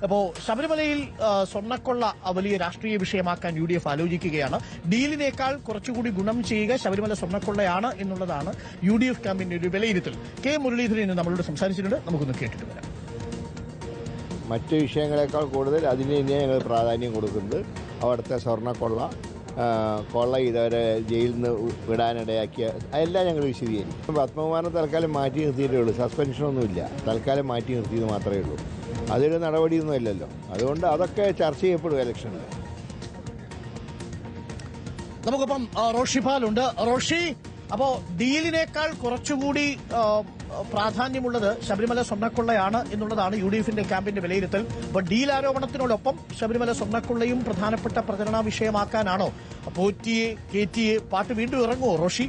അപ്പോൾ ശബരിമലയിൽ സ്വർണ്ണക്കൊള്ള വലിയ രാഷ്ട്രീയ വിഷയമാക്കാൻ UDF ആലോചിക്കുകയാണ്. ഡീലിനേക്കാൾ കുറച്ചുകൂടി ഗുണം ചെയ്യുക ശബരിമല സ്വർണ്ണക്കൊള്ളയാണ് എന്നുള്ളതാണ് UDF ക്യാമ്പിന്റെ ഒരു വിലയിരുത്തൽ. കെ മുരളീധരൻ ഇന്ന് നമ്മളോട് സംസാരിച്ചിട്ടുണ്ട്. നമുക്കൊന്ന് കേട്ടിട്ട് വരാം. മറ്റ് വിഷയങ്ങളെക്കാൾ കൂടുതൽ അതിന് തന്നെയാണ് ഞങ്ങൾ പ്രാധാന്യം കൊടുക്കുന്നത്. അവിടുത്തെ സ്വർണ്ണക്കൊള്ള ചെയ്തവരെ ജയിലിൽ നിന്ന് വിടാനിടയാക്കിയ അതെല്ലാം ഞങ്ങൾ വിശദീകരിക്കും. പത്മകുമാറിനെ തൽക്കാലം മാറ്റി നിർത്തിയിട്ടേ ഉള്ളൂ. സസ്പെൻഷനൊന്നുമില്ല, തൽക്കാലം മാറ്റി നിർത്തിയത് മാത്രമേ ഉള്ളൂ. അതൊരു നടപടിയൊന്നും ഇല്ലല്ലോ. അതുകൊണ്ട് അതൊക്കെ ചർച്ച ചെയ്യപ്പെടും ഇലക്ഷനിൽ. നമുക്കിപ്പം റോഷി പാലുണ്ട്. റോഷി, അപ്പോ ഡീലിനേക്കാൾ കുറച്ചുകൂടി പ്രാധാന്യമുള്ളത് ശബരിമല സ്വർണ്ണക്കൊള്ളയാണ് എന്നുള്ളതാണ് UDFന്റെ ക്യാമ്പിന്റെ വിലയിരുത്തൽ. അപ്പോൾ ഡീൽ ആരോപണത്തിനോടൊപ്പം ശബരിമല സ്വർണ്ണക്കൊള്ളയും പ്രധാനപ്പെട്ട പ്രചരണ വിഷയമാക്കാനാണോ പോറ്റിയെ കേറ്റിയെ പാട്ട് വീണ്ടും ഇറങ്ങുമോ റോഷി?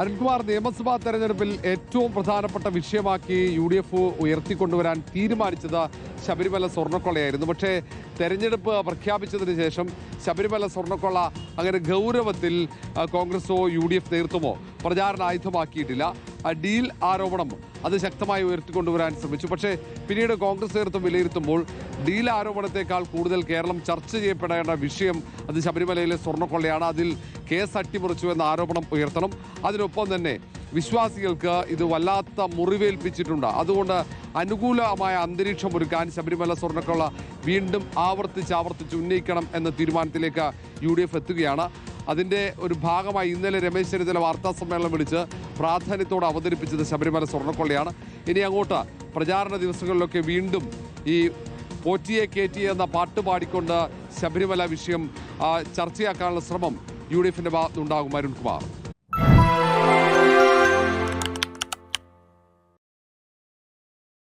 അരുൺകുമാർ, നിയമസഭാ തെരഞ്ഞെടുപ്പിൽ ഏറ്റവും പ്രധാനപ്പെട്ട വിഷയമാക്കി UDF ഉയർത്തിക്കൊണ്ടുവരാൻ തീരുമാനിച്ചത് ശബരിമല സ്വർണ്ണക്കൊള്ളയായിരുന്നു. പക്ഷേ തെരഞ്ഞെടുപ്പ് പ്രഖ്യാപിച്ചതിന് ശേഷം ശബരിമല സ്വർണ്ണക്കൊള്ള അങ്ങനെ ഗൗരവത്തിൽ കോൺഗ്രസോ UDF നേതൃത്വമോ പ്രചാരണ ആയുധമാക്കിയിട്ടില്ല. ഡീൽ ആരോപണം അത് ശക്തമായി ഉയർത്തിക്കൊണ്ടുവരാൻ ശ്രമിച്ചു. പക്ഷേ പിന്നീട് കോൺഗ്രസ് നേതൃത്വം വിലയിരുത്തുമ്പോൾ ഡീൽ ആരോപണത്തെക്കാൾ കൂടുതൽ കേരളം ചർച്ച ചെയ്യപ്പെടേണ്ട വിഷയം അത് ശബരിമലയിലെ സ്വർണ്ണക്കൊള്ളയാണ്. അതിൽ കേസ് അട്ടിമറിച്ചു എന്ന ആരോപണം ഉയർത്തണം. അതിനൊപ്പം തന്നെ വിശ്വാസികൾക്ക് ഇത് വല്ലാത്ത മുറിവേൽപ്പിച്ചിട്ടുണ്ട്. അതുകൊണ്ട് അനുകൂലമായ അന്തരീക്ഷം ഒരുക്കാൻ ശബരിമല സ്വർണ്ണക്കൊള്ള വീണ്ടും ആവർത്തിച്ച് ഉന്നയിക്കണം എന്ന തീരുമാനത്തിലേക്ക് UDF എത്തുകയാണ്. അതിൻ്റെ ഒരു ഭാഗമായി ഇന്നലെ രമേശ് ചെന്നിത്തല വാർത്താ സമ്മേളനം വിളിച്ച് പ്രാധാന്യത്തോടെ അവതരിപ്പിച്ചത് ശബരിമല സ്വർണ്ണക്കൊള്ളയാണ്. ഇനി അങ്ങോട്ട് പ്രചാരണ ദിവസങ്ങളിലൊക്കെ വീണ്ടും ഈ പോറ്റിയെ കേറ്റിയെ എന്ന പാട്ട് പാടിക്കൊണ്ട് ശബരിമല വിഷയം ചർച്ചയാക്കാനുള്ള ശ്രമം UDFന്റെ ഭാഗത്തുനിന്നുണ്ടാകും. അരുൺകുമാർ.